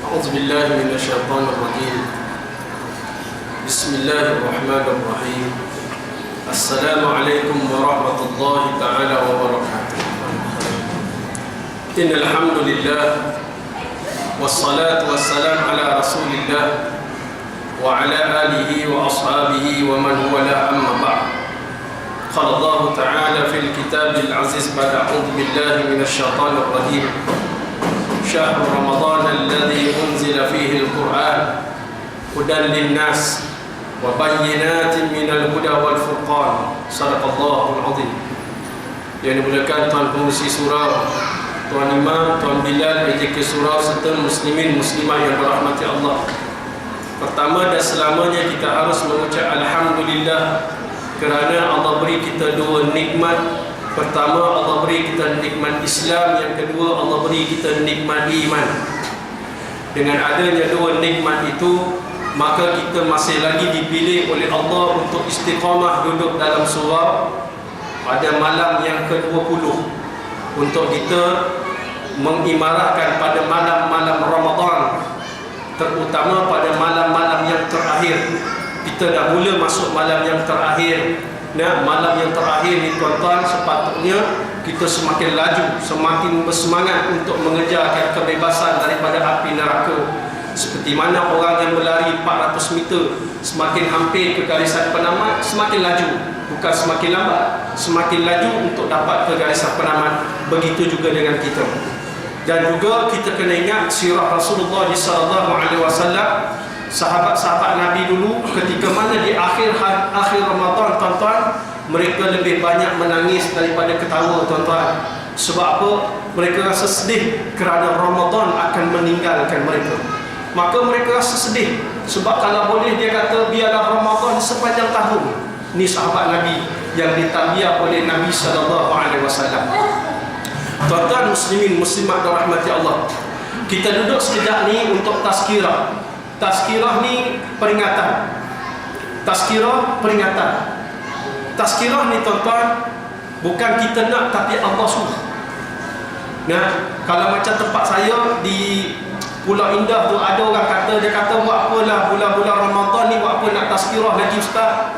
أعوذ بالله من الشيطان الرجيم. بسم الله الرحمن الرحيم. السلام عليكم ورحمة الله تعالى وبركاته. إن الحمد لله والصلاة والسلام على رسول الله وعلى آله وأصحابه ومن والاه، أما بعد. قال الله تعالى في الكتاب العزيز بعد أعوذ بالله من الشيطان الرجيم: شهر رمضان الذي أنزل فيه القرآن هدى للناس وبينات من الهدى والفرقان. صدق الله العظيم. Yang dimuliakan Tuan Pengurusi Surau, Tuan Imam, Tuan Bilal, PJK Surau serta muslimin muslimah yang dirahmati Allah. Pertama dan selamanya kita harus mengucap Alhamdulillah kerana Allah beri kita dua nikmat. Pertama, Allah beri kita nikmat Islam. Yang kedua, Allah beri kita nikmat iman. Dengan adanya dua nikmat itu, maka kita masih lagi dipilih oleh Allah untuk istiqamah duduk dalam surau pada malam yang ke-20, untuk kita mengimarahkan pada malam-malam Ramadan, terutama pada malam-malam yang terakhir. Kita dah mula masuk malam yang terakhir. Nah, malam yang terakhir ni tuan-tuan, sepatutnya kita semakin laju, semakin bersemangat untuk mengejarkan kebebasan daripada api neraka. Seperti mana orang yang berlari 400 meter, semakin hampir ke garisan penamat, semakin laju, bukan semakin lambat, semakin laju untuk dapat ke garisan penamat. Begitu juga dengan kita. Dan juga kita kena ingat sirah Rasulullah SAW. Sahabat-sahabat Nabi dulu, ketika mana di akhir Ramadan, tuan-tuan, mereka lebih banyak menangis daripada ketawa, tuan-tuan. Sebab apa? Mereka rasa sedih kerana Ramadan akan meninggalkan mereka. Maka mereka rasa sedih. Sebab kalau boleh, dia kata biarlah Ramadan sepanjang tahun. Ini sahabat Nabi yang ditarbiah oleh Nabi SAW. Tuan-tuan muslimin muslimat dirahmati Allah, kita duduk sekejap ni untuk tazkirah. Tazkirah ni peringatan. Tazkirah peringatan. Tazkirah ni tuan-tuan, bukan kita nak, tapi Allah suruh. Nah, kalau macam tempat saya di Pulau Indah tu, ada orang kata, dia kata buat apalah bulan-bulan Ramadan ni, buat apa nak tazkirah lagi ustaz?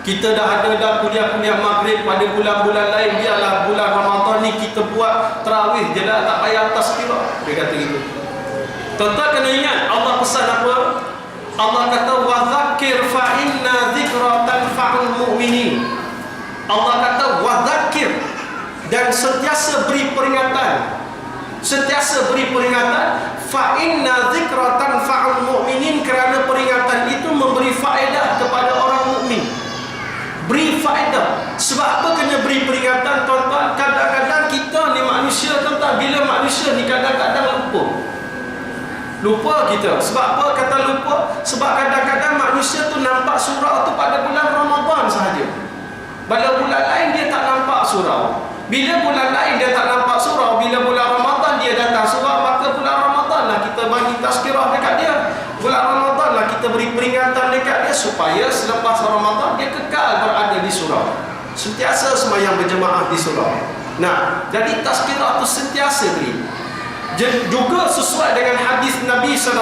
Kita dah ada dah kuliah-kuliah maghrib pada bulan-bulan lain, biarlah bulan Ramadan ni kita buat tarawih je dah, tak payah tazkirah. Dia kata gitu. Tuan-tuan kena ingat, Allah pesan apa? Allah kata wa dzakir fa inna dzikra tanfa'ul mu'minin. Allah kata wa dzakir, dan sentiasa beri peringatan. Sentiasa beri peringatan. Fa inna dzikra tanfa'ul mu'minin, kerana peringatan itu memberi faedah kepada orang mukmin. Beri faedah. Sebab apa kena beri peringatan, tuan-tuan? Kadang-kadang kita ni manusia, tuan-tuan, bila manusia ni kadang-kadang lupa kita. Sebab apa kata lupa? Sebab kadang-kadang manusia tu nampak surau tu pada bulan Ramadan sahaja. Pada bulan lain dia tak nampak surau. Bila bulan lain dia tak nampak surau, bila bulan Ramadan dia datang surau, maka bulan Ramadan lah kita bagi tazkirah dekat dia. Bulan Ramadan lah kita beri peringatan dekat dia, supaya selepas Ramadan dia kekal berada di surau, sentiasa sembahyang berjemaah di surau. Nah, jadi tazkirah tu sentiasa beri. Juga sesuai dengan hadis Nabi SAW.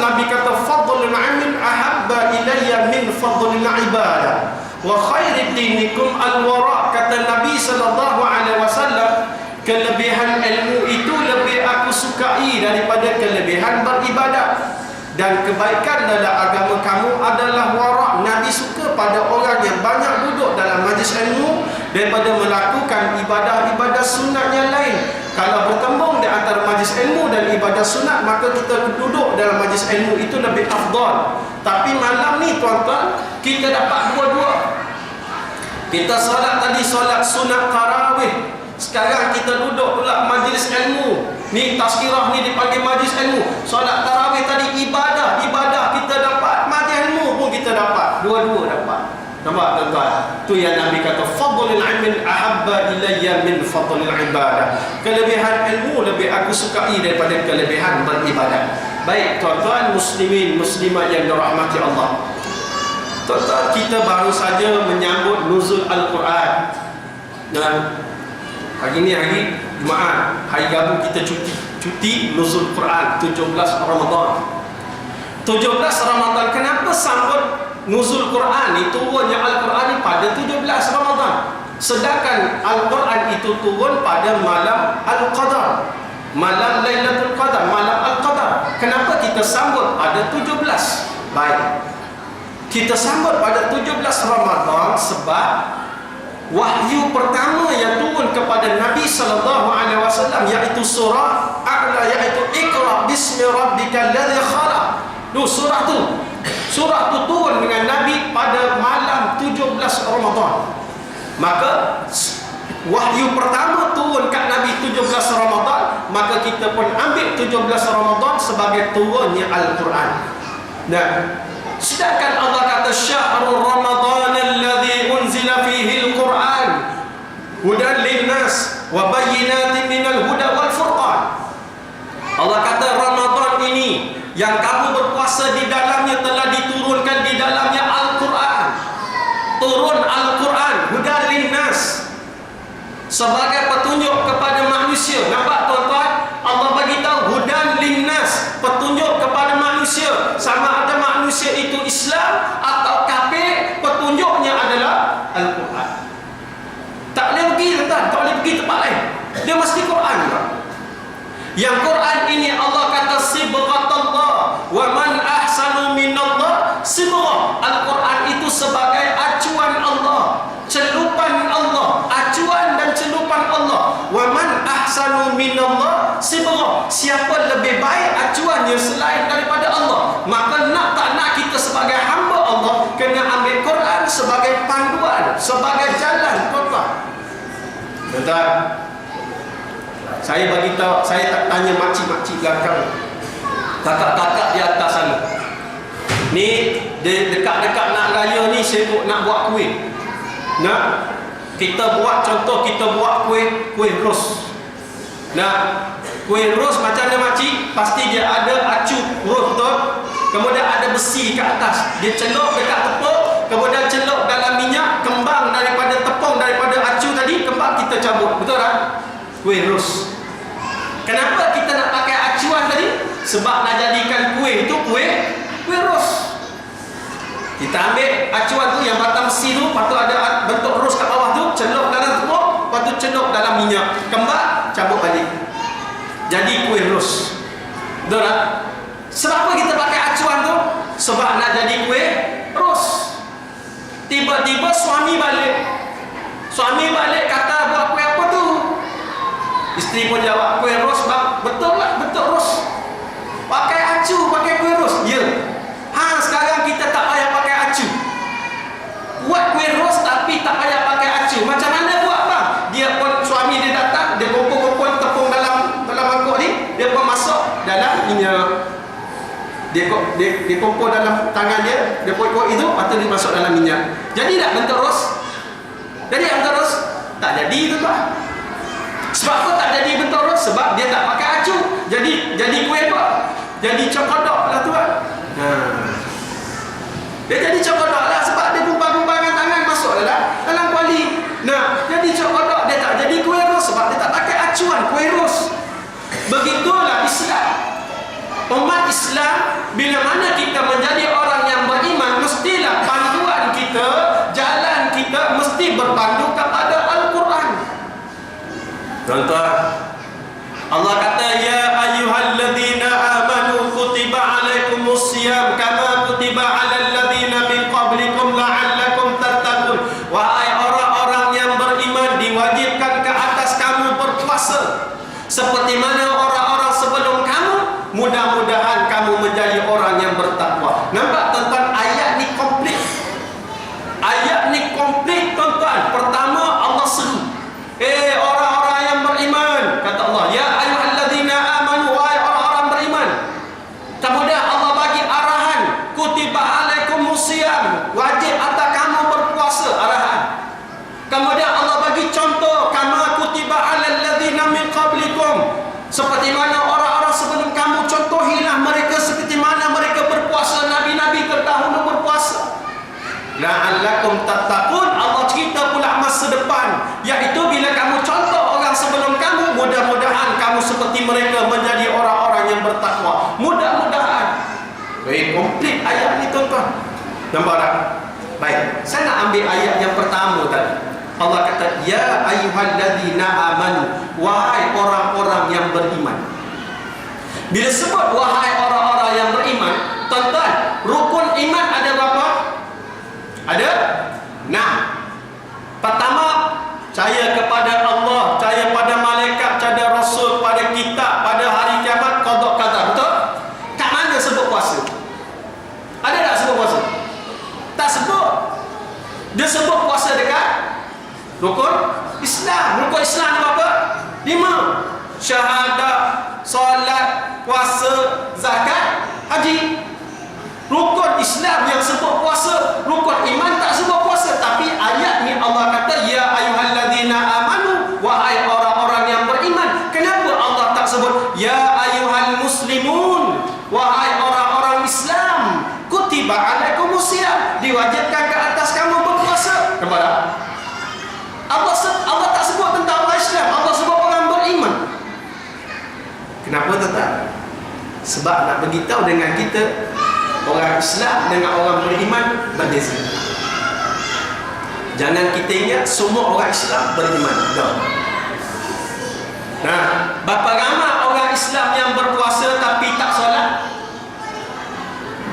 Nabi kata fadlul ilmi ahabba ilayya min fadlil ibadah wa khairid dinikum al-wara. Kata Nabi SAW, kelebihan ilmu itu lebih aku sukai daripada kelebihan beribadah, dan kebaikan dalam agama kamu adalah wara'. Nabi suka pada orang yang banyak duduk dalam majlis ilmu daripada melakukan ibadah-ibadah sunat yang lain. Kalau bertembung di antara majlis ilmu dan ibadah sunat, maka kita duduk dalam majlis ilmu itu lebih afdal. Tapi malam ni tuan-tuan, kita dapat dua-dua. Kita solat tadi, solat sunat tarawih. Sekarang kita duduk pula majlis ilmu. Ni tazkirah ni dipanggil majlis ilmu. Solat tarawih tadi ibadah kita dapat, majlis ilmu pun kita dapat. Dua-dua dapat. Nampak tuan-tuan? Tu yang Nabi kata fadlul ilmi ahabba ilayya min fadlil ibadah. Kelebihan ilmu lebih aku sukai daripada kelebihan beribadah. Baik tuan-tuan muslimin muslimat yang dirahmati Allah. Tuan-tuan, kita baru saja menyambut nuzul Al-Quran. Dan hari Jumaat, hari Rabu kita cuti nuzul Quran 17 Ramadan. 17 Ramadan, kenapa sambut nuzul Quran itu turunnya Al-Quran pada 17 Ramadan, sedangkan Al-Quran itu turun pada malam Al-Qadar, malam Lailatul Qadar, malam Al-Qadar. Kenapa kita sambut pada 17? Baik, kita sambut pada 17 Ramadan sebab wahyu pertama yang turun kepada Nabi SAW iaitu surah A'la, iaitu Iqra bismi rabbikal ladzi khalaq. Surah tu turun dengan Nabi pada malam 17 Ramadan. Maka wahyu pertama turun kat Nabi 17 Ramadan, maka kita pun ambil 17 Ramadan sebagai turunnya Al-Quran. Nah, sedangkan Allah kata syahrul Ramadan alladzi unzila fihi al-Quran hudan linnas wa bayyinatin minal huda wal furqan. Allah kata Ramadan ini yang kamu berpuasa di dalamnya telah diturunkan di dalamnya Al-Quran. Turun Al-Quran hudan linnas sebagai petunjuk kepada manusia. Nampak tuan-tuan? Allah bagi tahu hudan linnas, petunjuk kepada manusia. Sama ada manusia itu Islam atau kafir, petunjuknya adalah Al-Quran. Tak boleh pergi tuan-tuan, tak boleh pergi tempat lain. Dia mesti Quran. Yang Quran ini Allah kata sibghatullah wa man ahsanu minallah sibghah. Al-Quran itu sebagai acuan Allah, celupan Allah, acuan dan celupan Allah. Wa man ahsanu minallah sibghah. Siapa lebih baik acuannya selain daripada Allah? Maka nak tak nak kita sebagai hamba Allah kena ambil Quran sebagai panduan, sebagai jalan, tuan-tuan. Tuan-tuan, saya bagi tahu, saya tak tanya makcik-makcik belakang, kakak-kakak di atas sana. Ni dekat-dekat nak raya ni sibuk nak buat kuih. Nak kita buat, contoh kita buat kuih ros. Nah, kuih ros macam mana makcik? Pasti dia ada acu ros, betul? Kemudian ada besi kat atas. Dia celup dekat tepung, kemudian celup dalam minyak, kembang daripada tepung, daripada acu tadi, kembang kita cabut, betul tak? Kuih ros. Kenapa kita nak pakai acuan tadi? Sebab nak jadikan kuih itu kuih ros. Kita ambil acuan tu yang batang besi tu, lepas tu ada bentuk ros kat bawah tu, celup dalam tepung, lepas tu celup dalam minyak, kembang, cabut balik, jadi kuih ros. Betul tak? Sebab apa kita pakai acuan tu? Sebab nak jadi kuih ros. Tiba-tiba suami balik kata buat kuih apa tu? Isteri pun jawab kuih ros bang. Betul lah, betul ros. Pakai acu, pakai kuih ros. Ya. Sekarang kita tak payah pakai acu. Buat kuih ros tapi tak payah pakai acu. Macam mana buat bang? Dia pun, suami dia datang, dia kumpul-kumpul tepung dalam mangkuk ni, dia pun masuk dalam minyak. Dia kumpul dalam tangan dia, dia kuat-kuat itu, lepas tu dia masuk dalam minyak. Jadi tak bentuk ros? Jadi tak bentuk ros? Tak jadi tu tuan. Sebab apa tak jadi bentuk ros? Sebab dia tak pakai acu. Jadi kuih apa? Jadi cokodok lah tuan. Dia jadi cokodok lah sebab dia gumpal-gumpalkan tangan masuk dalam kuali. Nah, jadi cokodok, dia tak jadi kuih ros sebab dia tak pakai acuan kuih ros. Begitulah Islam. Umat Islam, bila mana kita menjadi orang yang beriman, mestilah panduan kita, jalan kita mesti berpandu kepada Al-Quran. Tuan-tuan, Allah kata ya ayyuhalladzina amanu kutiba alaikumus siyam kama kutiba alal ladzina min qablikum la'allakum tattaqun. Wahai orang-orang yang beriman, diwajibkan ke atas kamu berpuasa seperti mana orang-orang sebelum kamu, mudah-mudahan kamu menjadi orang yang bertakwa. Nampak tuan-tuan, ayat ni komplit. Ayat ni komplit tuan-tuan. Pertama Allah seru, orang-orang yang beriman, kata Allah, ya ayyuhalladzina Nampak tak? Baik, saya nak ambil ayat yang pertama tadi. Allah kata, ya ayyuhalladzina amanu, wahai orang-orang yang beriman. Bila sebut wahai orang-orang yang beriman, tuan-tuan, rukun iman ada berapa? Ada 6. Pertama, percaya kepada Allah, percaya pada malaikat, pada rasul, pada kitab, pada hari kiamat, qada qadar. Betul? Kat mana sebut puasa? Ada tak sebut puasa? Tak sebut. Dia sebut puasa dekat rukun Islam. Rukun Islam ni apa? 5. Syahadat, solat, puasa, zakat, haji. Rukun Islam yang sebut puasa, rukun iman tak sebut puasa. Tapi ayat ni Allah kata, ya ayyuhalladzina amanu, wahai orang-orang yang beriman. Kenapa Allah tak sebut ya ayyuhal muslimun, wahai orang-orang Islam? Kutiba alaikumusiyam, diwajibkan ke atas kamu berpuasa. Nampak tak? Allah tak sebut tentang orang Islam, Allah sebut orang beriman. Kenapa tak? Sebab nak beritahu dengan kita, orang Islam dengan orang beriman berbeza. Jangan kita ingat semua orang Islam beriman. Tak. Nah, berapa ramai orang Islam yang berpuasa tapi tak solat?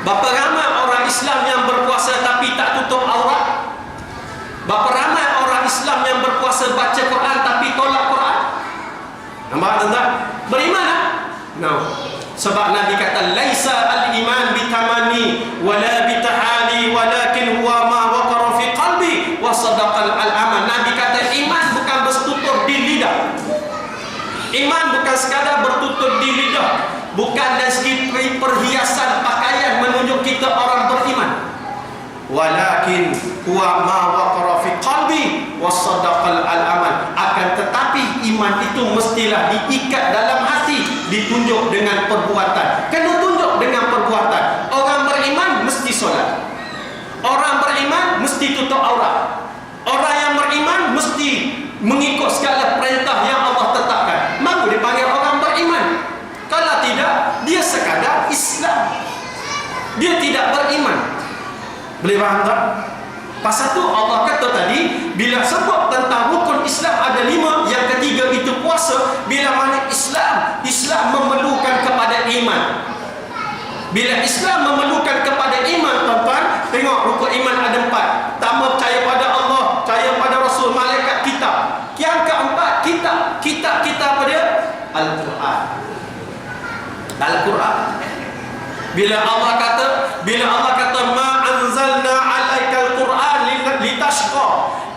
Berapa ramai orang Islam yang berpuasa tapi tak tutup aurat? Berapa ramai orang Islam yang berpuasa baca Quran tapi tolak Quran? Nampak tak? Beriman tak? No. Sebab Nabi kata, laisa al-iman bitamani wala bitahali walakin huwa ma waqara fi qalbi wa sadaqal al-amal. Nabi kata, iman bukan bertutur di lidah. Iman bukan sekadar bertutur di lidah, bukan dari segi perhiasan pakaian menunjuk kita orang beriman. Walakin huwa ma waqara fi qalbi wa sadaqal al-amal. Akan tetapi iman itu mestilah diikat dalam hati, ditunjuk dengan perbuatan. Kena tunjuk dengan perbuatan. Orang beriman mesti solat. Orang beriman mesti tutup aurat. Orang yang beriman mesti mengikut segala perintah yang Allah tetapkan. Maka dipanggil orang beriman. Kalau tidak, dia sekadar Islam, dia tidak beriman. Boleh faham tak? Pasal tu Allah kata tadi, bila sebut tentang rukun Islam ada 5, yang ketiga itu puasa. Bila mana Islam memerlukan kepada iman. Bila Islam memerlukan kepada iman, tuan-tuan, tengok rukun iman ada 4. Pertama, percaya pada Allah, percaya pada Rasul, malaikat, kitab. Yang keempat, kitab apa dia? Al-Quran. Al-Quran. Bila Allah kata ma anzalna alaikal Quran litashqa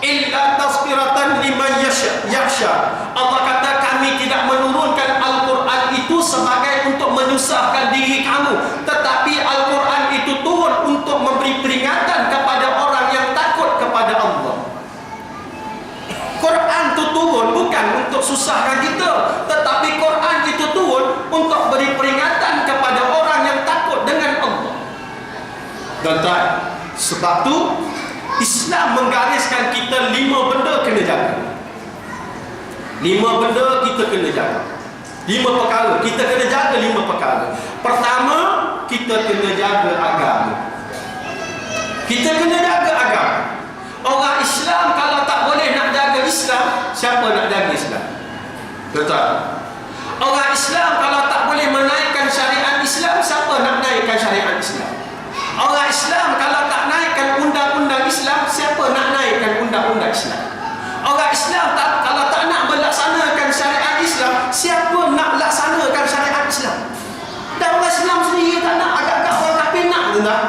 illa tazkiratan liman yakhsha. Allah kata, kami tidak menurunkan Al-Quran itu sebagai untuk menyusahkan diri kamu, tetapi Al-Quran itu turun untuk memberi peringatan kepada orang yang takut kepada Allah. Quran itu turun bukan untuk susahkan kita, tetapi Quran itu turun untuk beri peringatan kepada orang yang takut dengan Allah. Tuan-tuan, sebab tu Islam menggariskan kita 5 benda kena jaga. 5 benda kita kena jaga. 5 perkara kita kena jaga. 5 perkara. Pertama, kita kena jaga agama. Kita kena jaga agama. Orang Islam kalau tak boleh nak jaga Islam, siapa nak jaga Islam? Betul. Orang Islam kalau tak boleh menaikkan syariat Islam, siapa nak naikkan syariat Islam? Orang Islam kalau tak naikkan undang-undang Islam, siapa nak naikkan undang-undang Islam? Orang Islam kalau tak nak melaksanakan syariat Islam, siapa nak laksanakan syariat Islam? Dan orang Islam sendiri tak nak, agak-agak orang kafir nak, tak?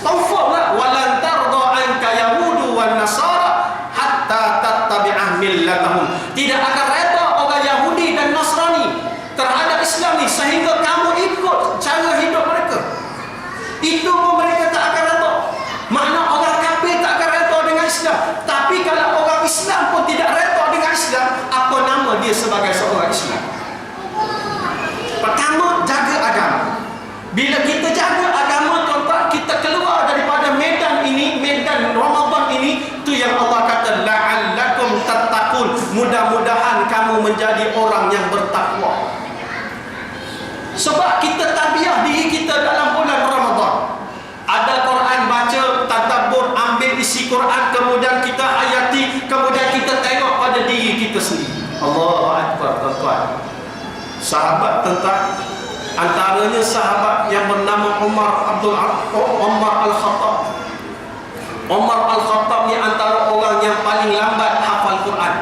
Confirm lah, walan tarda anka yahudu wan nasara hatta tattabi'ah millatahum. Tidak akan redha orang Yahudi dan Nasrani terhadap Islam ni sehingga kamu ikut cara hidup mereka. Itu pun mereka tak akan redha. Makna orang kafir tak akan redha dengan Islam. Tapi kalau orang Islam pun tidak redha dengan Islam, apa nama dia sebagai seorang Islam? Pertama, jaga agama. Bila kita jaga agama, tuan-tuan, kita keluar daripada medan ini, medan Ramadan ini, tu yang Allah kata la'allakum tattaqun, mudah-mudahan kamu menjadi orang yang bertakwa. Sebab kita tabiah diri kita dalam bulan Ramadan. Ada tuan-tuan. Sahabat tentang antaranya sahabat yang bernama Umar Al-Khattab. Umar Al-Khattab ni antara orang yang paling lambat hafal Quran.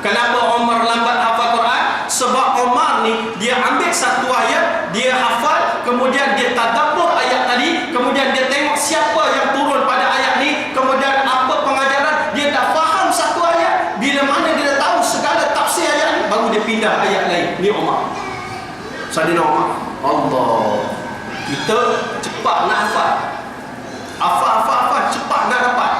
Kenapa Umar lambat hafal Quran? Sebab Umar ni dia ambil satu ayat, dia hafal, kemudian dia tadabbur ayat tadi, kemudian dia tengok siapa yang turun pada ayat ni, kemudian apa pengajaran, dia dah faham satu ayat, bila mana dia dah tahu segala tafsir ayat ni, baru dia pindah ayat lain. Ni Umar. Sayyidina Umar. Allah. Kita cepat nak hafal, cepat nak dapat,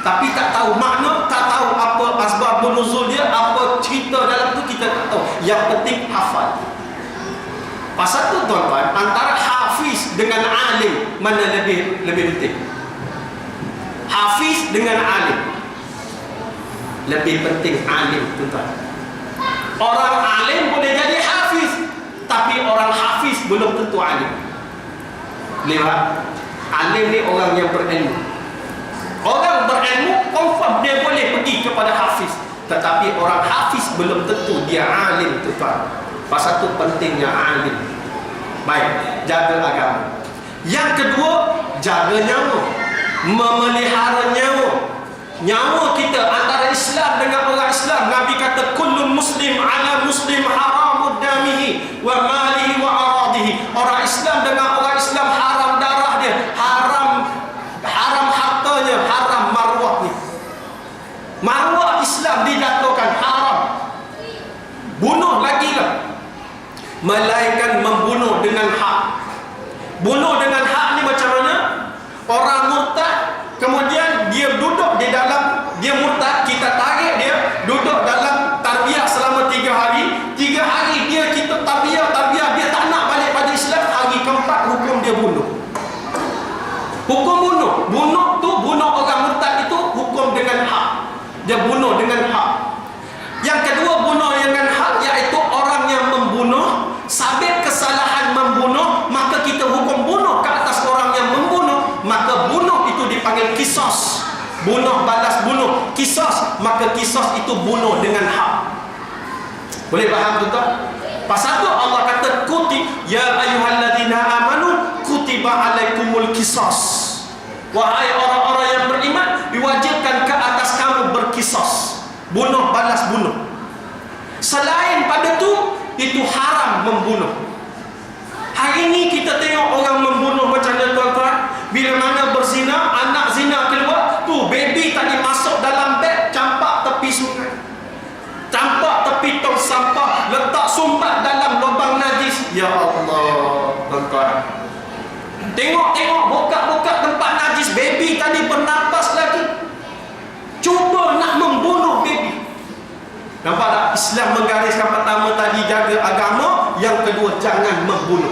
tapi tak tahu makna, tak tahu apa asbabun nuzul dia, apa cerita dalam tu kita tak tahu. Yang penting hafal. Pasal tu tuan-tuan, antara hafiz dengan alim, mana lebih penting? Hafiz dengan alim. Lebih penting alim, tuan-tuan. Orang alim boleh jadi hafiz, tapi orang hafiz belum tentu alim. Lihat, alim ni orang yang berilmu. Orang berilmu confirm dia boleh pergi kepada hafiz, tetapi orang hafiz belum tentu dia alim, tuan-tuan. Pasal tu pentingnya alim. Baik, jaga agama. Yang kedua, jaga nyawa, memelihara nyawa. Nyawa kita antara Islam dengan orang Islam, Nabi kata kullu muslim ala muslim haramud damihi wa malihi wa aradihi. Orang Islam dengan orang Islam haram darah dia, haram hartanya, haram marwahnya. Marwah Islam dijatuhkan haram. Bunuh lagi lah, melainkan membunuh dengan hak. Bunuh dengan hak ni macam mana? Orang murtad, kemudian dia duduk di dalam, dia murtad, kita tarik dia duduk dalam tarbiyah selama 3 hari. 3 hari dia kita tarbiyah, dia tak nak balik pada Islam. Hari keempat hukum dia bunuh. Hukum bunuh tu, bunuh orang murtad itu hukum dengan hak. Dia bunuh dengan hak. Yang kedua, bunuh dengan hak, iaitu orang yang membunuh, sabit kesalahan membunuh, maka kita hukum bunuh ke atas orang yang membunuh. Maka bunuh itu dipanggil kisos. Bunuh balas bunuh, kisos. Maka kisos itu bunuh dengan hak. Boleh faham tuan-tuan? Pasal tu Allah kata ya ayyuhalladzina amanu kutiba alaikumul kisos. Wahai orang-orang yang beriman, diwajibkan ke atas kamu berkisos. Bunuh balas bunuh. Selain pada tu, itu haram membunuh. Hari ini kita tengok orang membunuh macam mana tuan-tuan. Bila mana berzina, anak zina keluar, tu baby tadi masuk dalam beg, campak tepi sungai, campak tepi tong sampah, letak sumbat dalam lubang najis. Ya Allah, tuan-tuan, tengok buka tempat najis, baby tadi bernafas lagi, cuba nak membunuh baby. Nampak tak? Islam menggariskan pertama tadi jaga agama, yang kedua jangan membunuh,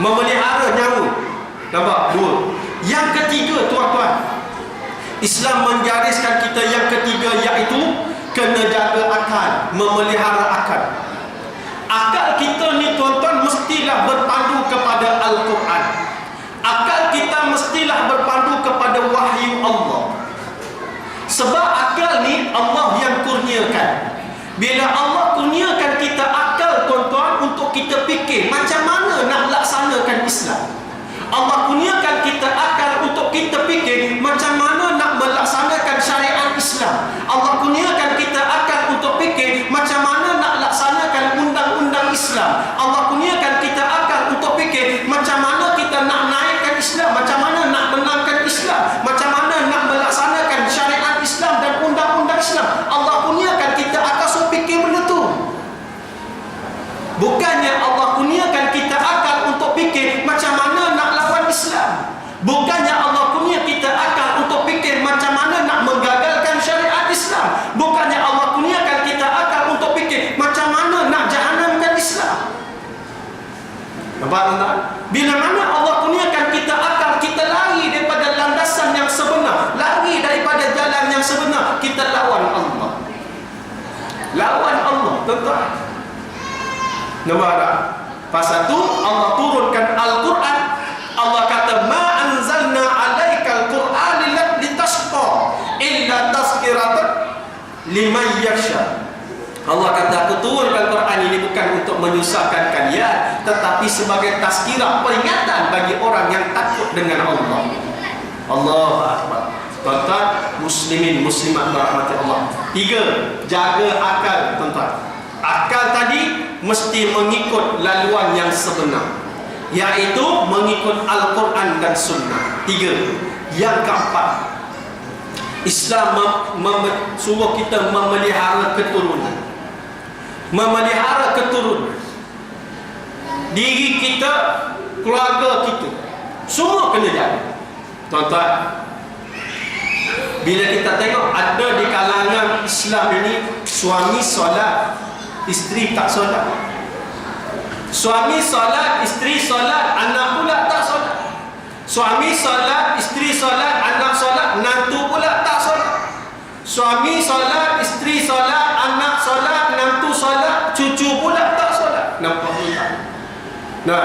memelihara nyawa. Nampak? 2. Yang ketiga tuan-tuan, Islam menggariskan kita yang ketiga, iaitu kena jaga akal, memelihara akal. Akal kita ni tuan-tuan mestilah berpandu kepada Al-Quran. Akal kita mestilah berpandu kepada wahyu Allah. Sebab akal ni Allah yang kurniakan. Bila Allah kurniakan kita akal tuan-tuan, untuk kita fikir macam mana nak laksanakan Islam. Allah kurniakan kita akal untuk kita fikir macam mana nak melaksanakan syariat Islam. Allah kurniakan kita akal untuk fikir macam mana nak laksanakan undang-undang Islam. Allah kurniakan kita akal untuk fikir macam mana kita nak naikkan Islam, macam mana nak menangkan Islam, macam mana nak melaksanakan syariat Islam dan undang-undang Islam. Allah kurniakan kita akal untuk fikir benda tu. Bukannya Allah kurniakan kita akal untuk fikir macam mana nak lawan Islam. Bukannya Allah kurnia kita akal untuk fikir macam mana nak menggagalkan syariat Islam. Bukannya Allah kurniakan kita akal untuk fikir macam mana nak jahanamkan Islam. Nampak tak? Bila mana Allah kurniakan kita akal, kita lari daripada landasan yang sebenar, lari daripada jalan yang sebenar, kita lawan Allah. Lawan Allah, tuan-tuan. Nampak tak? Pasal tu Allah turunkan Al-Quran. Allah kata ma anzalna alaikal qur'ana litashqa illa tazkiratan liman yakhsha. Allah kata, aku turunkan Quran ini bukan untuk menyusahkan kalian, tetapi sebagai tazkirah, peringatan bagi orang yang takut dengan Allah. Allahu Akbar. Tuan-tuan, muslimin, muslimat rahmati Allah. 3, jaga akal, tuan-tuan. Akal tadi mesti mengikut laluan yang sebenar, iaitu mengikut Al-Quran dan Sunnah. 3. Yang keempat, Islam suruh kita memelihara keturunan. Memelihara keturunan. Diri kita, keluarga kita, semua kena jaga. Tuan-tuan, bila kita tengok ada di kalangan Islam ini, suami solat, isteri tak solat. Suami solat, isteri solat, anak pula tak solat. Suami solat, isteri solat, anak solat, menantu pula tak solat. Suami solat, isteri solat, anak solat, menantu solat, cucu pula tak solat. Nampak tak? Nah,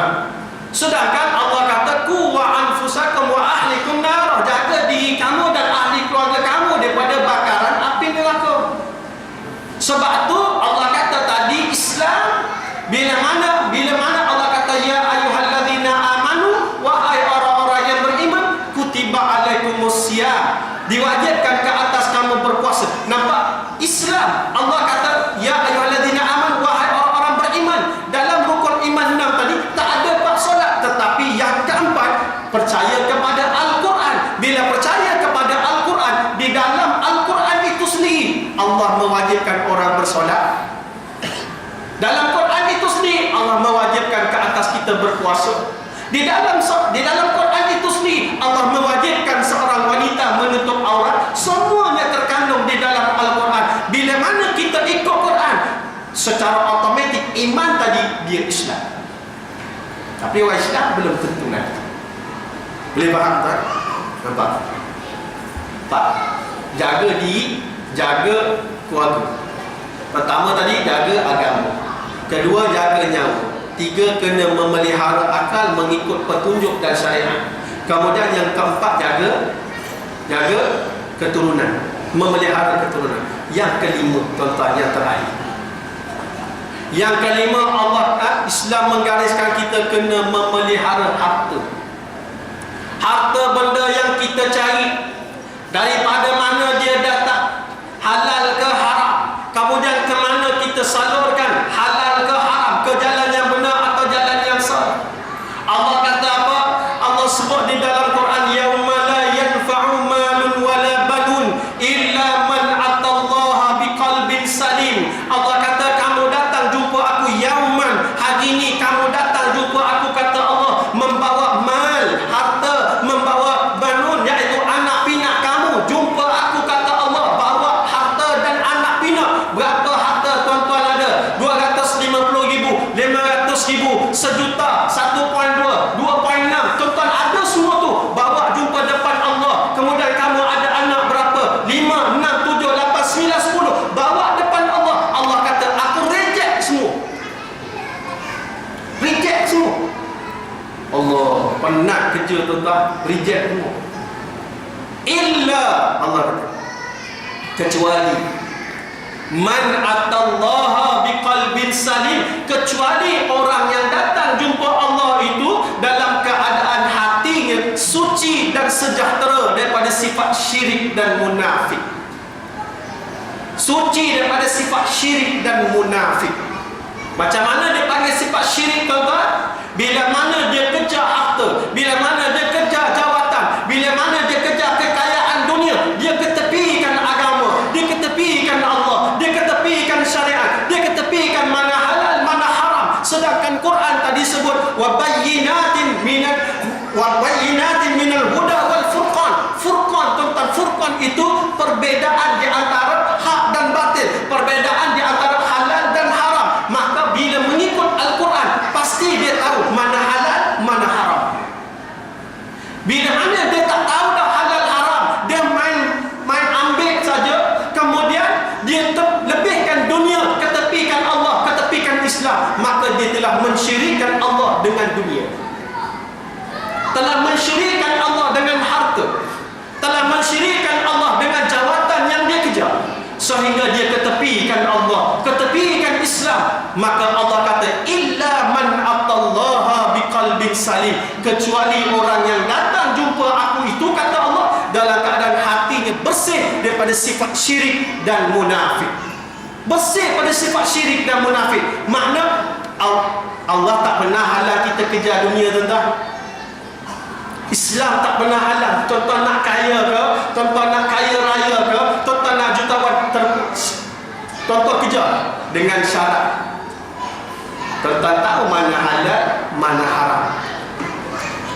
sedangkan Allah kata, ku wa anfusakum wa ahlikum nar, jaga diri kamu dan ahli keluarga kamu daripada bakaran api neraka. Sebab tu Allah kata tadi, Islam bila mana Allah kata ya ayyuhalladzina amanu, wahai orang-orang yang beriman, kutiba alaikumusiyam, diwajibkan ke atas kamu berpuasa. Nampak? Islam, Allah kata ya ayyuhalladzina amanu, wahai orang-orang beriman. Dalam rukun iman 6 tadi tak ada bab solat, tetapi yang keempat, percaya kepada Al-Quran. Bila percaya kepada Al-Quran, di dalam Al-Quran itu sendiri Allah mewajibkan orang bersolat. Dalam Quran itu sendiri Allah mewajibkan ke atas kita berpuasa. Di dalam Quran itu sendiri Allah mewajibkan seorang wanita menutup aurat. Semuanya terkandung di dalam Al-Quran. Bila mana kita ikut Quran, secara automatik iman tadi dia Islam. Tapi orang Islam belum tentu nanti. Boleh faham tak? Nampak? Tak. Jaga diri, jaga keluarga. Pertama tadi jaga agama. Kedua, jaga nyawa. 3, kena memelihara akal mengikut petunjuk dan syariat. Kemudian yang keempat, jaga keturunan, memelihara keturunan. Yang kelima, tuan-tuan, yang terakhir. Yang kelima, Islam menggariskan kita kena memelihara harta. Harta benda yang kita cari, daripada mana dia datang, halal ke haram, kemudian ke mana kita salurkan, halal ke haram, ke jalan yang benar atau jalan yang salah. Allah kata apa? Allah sebut di dalam Quran, yauma la yanfa'u malun wala banun illa man atallaha biqalbin salim. Allah kata, kamu datang jumpa aku yauman, hari ini kamu datang jumpa aku, kata Allah, membawa mal, harta, membawa banun, iaitu anak pinak kamu. Jumpa aku, kata Allah, bawa harta dan anak pinak. Berapa harta tuan-tuan ada? 250,000, 500,000, 1,000,000, 1.2, 2.6. Tuan-tuan ada semua tu, bawa jumpa depan Allah. Kemudian kamu ada anak berapa? 5, 6, 7, 8, 9, 10. Bawa depan Allah. Allah kata, aku reject semua. Reject semua. Allah penat kerja tuan-tuan, reject semua. Illa, Allah kata, kecuali man atallaha biqalbin salim, kecuali orang yang datang jumpa Allah itu dalam keadaan hatinya suci dan sejahtera daripada sifat syirik dan munafik. Suci daripada sifat syirik dan munafik. Macam mana dia panggil sifat syirik, tuan-tuan? Bila mana dia kejar harta, bila mana dia kejar jawatan, bila mana dia kejar kekayaan dunia, dia ketepikan agama, dia ketepikan Allah, dia ketepikan syariat, dia ketepikan mana halal, mana haram. Sedangkan Quran tadi sebut wa bayyinatin minal huda wal furqan. Furqan, tuan-tuan, furqan itu perbedaan di antara hak dan batil, perbedaan di antara halal dan haram. Maka bila mengikut Al-Quran, pasti dia tahu mana halal, mana haram. Bila mana dia tak tahu dah halal haram, dia main ambil saja, kemudian dia lebihkan dunia, ketepikan Allah, ketepikan Islam, maka dia telah mensyirikkan Allah dengan dunia, telah mensyirikkan Allah dengan harta, telah mensyirikkan Allah dengan jawatan yang dia kejar, sehingga dia ketepikan Allah, ketepikan Maka Allah kata illa man atallaha biqalbin salim, kecuali orang yang datang jumpa aku itu, kata Allah, dalam keadaan hatinya bersih daripada sifat syirik dan munafik. Bersih pada sifat syirik dan munafik. Makna Allah tak pernah halang kita kejar dunia, tuan-tuan. Islam tak pernah halang. Tuan-tuan nak kaya ke, tuan-tuan nak kaya raya ke, tuan-tuan nak jutawan, tuan-tuan kejar dengan syarat. Tuan-tuan tahu mana halal, mana haram.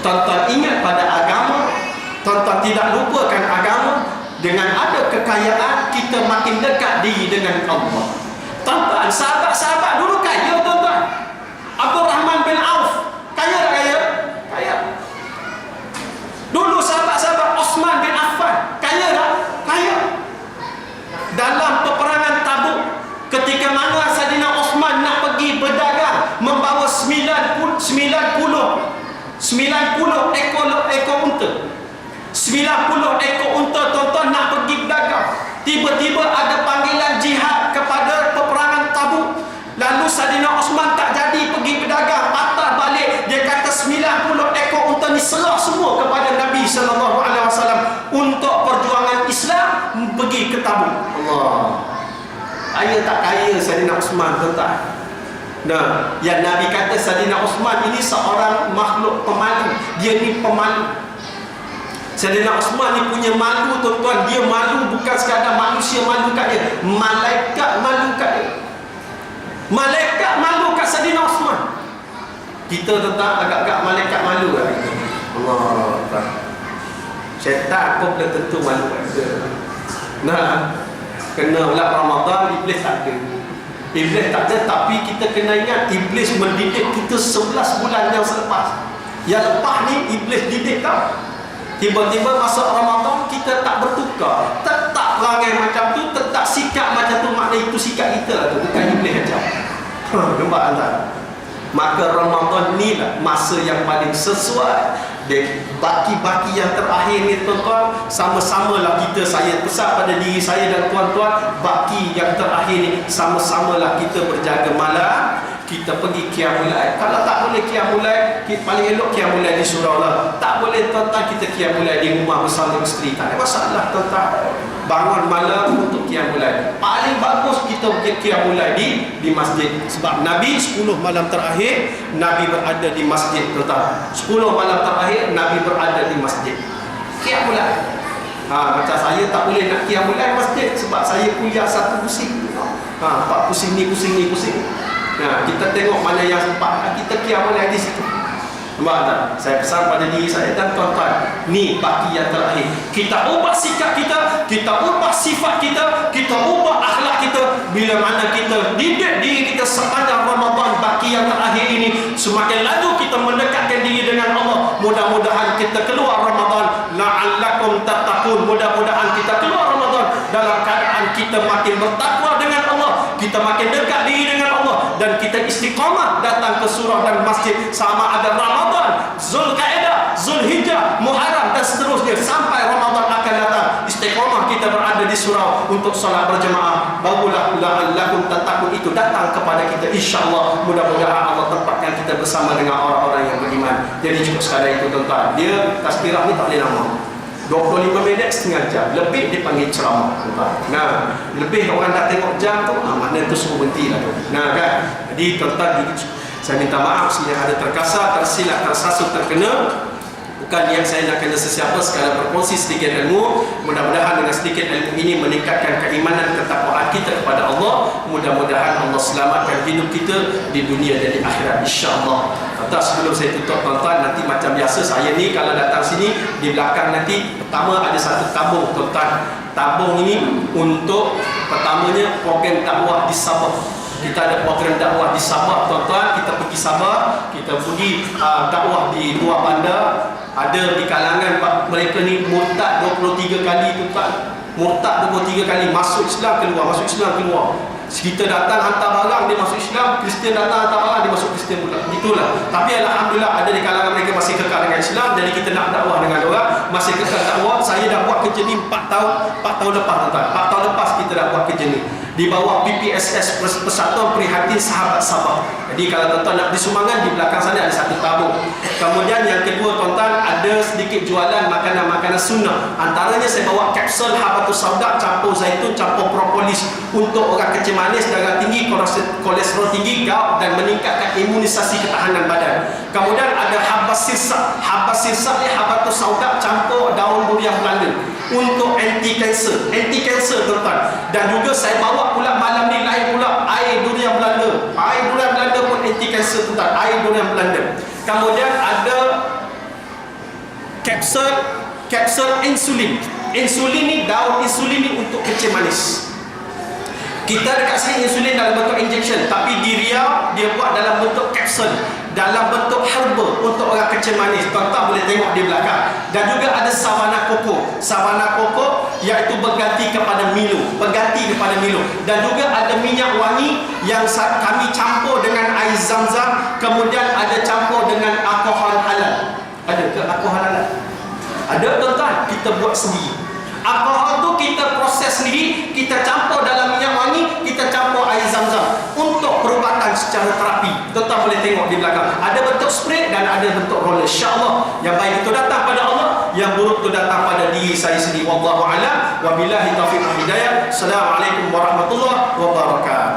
Tuan-tuan ingat pada agama, tuan-tuan tidak lupakan agama. Dengan ada kekayaan, kita makin dekat diri dengan Allah. Tuan-tuan, sahabat-sahabat dulu kaya, tuan-tuan. Abdul Rahman bin Auf kaya tak kaya? Kaya. Dulu sahabat-sahabat Osman bin Affan kaya tak? Kaya. Dalam peperangan Tabuk, ketika mana Saidina Osman nak pergi berdagang, membawa 90 ekor unta. 90 ekor unta, tuan-tuan, nak pergi berdagang. Tiba-tiba ada panggilan jihad kepada peperangan Tabuk. Lalu Saidina Osman tak jadi pergi berdagang, patah balik. Dia kata 90 ekor unta ni serah semua kepada Nabi SAW untuk perjuangan Islam pergi ke Tabuk. Allah. Kaya tak kaya Saidina Osman, tuan-tuan? Nah, yang Nabi kata Saidina Osman ini seorang makhluk pemalu. Dia ni pemalu. Saidina Osman ni punya malu, tuan-tuan. Dia malu bukan sekadar manusia malu kat dia, malaikat malu kat dia. Malaikat malu kat Saidina Osman. Kita tentang agak-agak malaikat malu kat kita. Allah. Syaitan pun belum tentu malu kat kita. Nah, kena pula Ramadan, Iblis tak ada. Iblis tak ada, tapi kita kena ingat Iblis mendidik kita 11 bulan yang selepas. Yang lepas ni Iblis didik tau. Tiba-tiba masuk Ramadan, kita tak bertukar, tetap perangai macam tu, tetap sikap macam tu. Makna itu sikap kita lah tu, bukan Iblis macam. Nampak tak? Maka Ramadan ni lah masa yang paling sesuai. Baki-baki yang terakhir ni, tuan-tuan, sama-samalah kita, saya pesan pada diri saya dan tuan-tuan, baki yang terakhir ni sama-samalah kita berjaga malam. Kita pergi qiyamul lail. Kalau tak boleh qiyamul lail, paling elok qiyamul lail di surau lah. Tak boleh, tuan-tuan, kita qiyamul lail di rumah bersama isteri. Tak ada masalah, tuan-tuan. Bangun malam untuk qiyamul lail. Paling bagus kita pergi qiyamul lail di masjid. Sebab Nabi 10 malam terakhir Nabi berada di masjid, tuan-tuan. 10 malam terakhir Nabi berada di masjid. Qiyamul lail. Macam saya tak boleh nak qiyamul lail masjid sebab saya kuliah satu pusing. Pak pusing ni, pusing ni, pusing. Nah, kita tengok mana yang sempat, kita qiyamul lail di situ. Nampak tak? Saya pesan pada diri saya dan tuan-tuan, ni baki yang terakhir. Kita ubah sikap kita, kita ubah sifat kita, kita ubah akhlak kita. Bila mana kita didik diri kita sepanjang Ramadan, baki yang terakhir ini, semakin laju kita mendekatkan diri dengan Allah. Mudah-mudahan kita keluar Ramadan la'allakum tattaqun. Mudah-mudahan kita keluar Ramadan dalam keadaan kita makin bertakwa dengan Allah, kita makin dekat diri dengan Allah, dan kita istiqamah datang ke surau dan masjid, sama ada Ramadan, Zulkaidah, Zulhijjah, Muharram dan seterusnya sampai Ramadan akan datang. Istiqamah kita berada di surau untuk solat berjemaah, barulah la'allakum tattaqun itu datang kepada kita, insya-Allah. Mudah-mudahan Allah tempatkan kita bersama dengan orang-orang yang beriman. Jadi cukup sekadar itu, tuan-tuan. Dia tazkirah ni tak boleh lama, 25 minit, setengah jam. Lebih dipanggil ceramah, tuan-tuan. Nah, lebih orang nak tengok jam tu, makna tu suruh berhenti lah tu. Nah kan. Jadi tuan-tuan, saya minta maaf sekiranya ada terkasar, tersilap, tersasut, terkena. Bukan yang saya nak kena sesiapa, sekadar berkongsi sedikit ilmu. Mudah-mudahan dengan sedikit ilmu ini meningkatkan keimanan, ketakwaan kita kepada Allah. Mudah-mudahan Allah selamatkan hidup kita di dunia dan di akhirat, insya-Allah. Sebelum saya tutup, tuan-tuan, nanti macam biasa saya ni kalau datang sini, di belakang nanti pertama ada satu tabung, tuan-tuan. Tabung ini untuk pertamanya program dakwah di Sabah. Kita ada program dakwah di Sabah, tuan-tuan. Kita pergi Sabah, kita pergi dakwah di luar bandar. Ada di kalangan mereka ni murtad 23 kali, tuan-tuan. Murtad 23 kali, masuk Islam keluar, masuk Islam keluar. Kita datang hantar barang, dia masuk Islam. Kristian datang hantar barang, dia masuk Kristian pula. Itulah. Tapi alhamdulillah ada di kalangan mereka masih kekal dengan Islam. Jadi kita nak dakwah dengan orang, masih kekal dakwah. Saya dah buat kerja ni 4 tahun lepas, tuan-tuan. 4 tahun lepas kita dah buat kerja ni. di bawah PPSS, Persatuan Prihatin Sahabat Sabah. Jadi kalau tuan-tuan nak beli sumbangan, di belakang sana ada satu tabung. Kemudian yang kedua tuan-tuan, ada sedikit jualan makanan-makanan sunnah. Antaranya saya bawa kapsul habatus sauda campur zaitun campur propolis untuk orang kecil manis, darah tinggi, kolesterol tinggi, gout dan meningkatkan imunisasi ketahanan badan. Kemudian ada habas sirsak. Habas sirsak ni habatus sauda campur daun durian Belanda untuk anti kanser tuan-tuan. Dan juga saya bawa pula malam ni lain pula air durian Belanda. Air durian Belanda pun anti kanser tuan-tuan, air durian Belanda. Kemudian ada kapsul insulin. Insulin ni, daun insulin ni untuk kecil manis. Kita dekat sini insulin dalam bentuk injection, tapi di Riau dia buat dalam bentuk kapsul, dalam bentuk herba untuk orang kecil manis. Tuan-tuan boleh tengok di belakang. Dan juga ada sawana koko. Sawana koko iaitu berganti kepada Milo, Dan juga ada minyak wangi yang kami campur dengan air zam-zam, kemudian ada campur dengan alkohol halal. Ada ke alkohol halal? Ada tuan-tuan, kita buat sendiri. Alkohol tu kita proses sendiri, kita campur dalam minyak wangi, kita campur air zam-zam untuk perubatan secara terapi. Tuan-tuan boleh tengok di belakang. Ada bentuk spray dan ada bentuk roller. InsyaAllah yang baik itu datang pada Allah, yang buruk itu datang pada diri saya sendiri. Wallahu a'lam. Wabillahi taufiq wal hidayah. Assalamualaikum warahmatullahi wabarakatuh.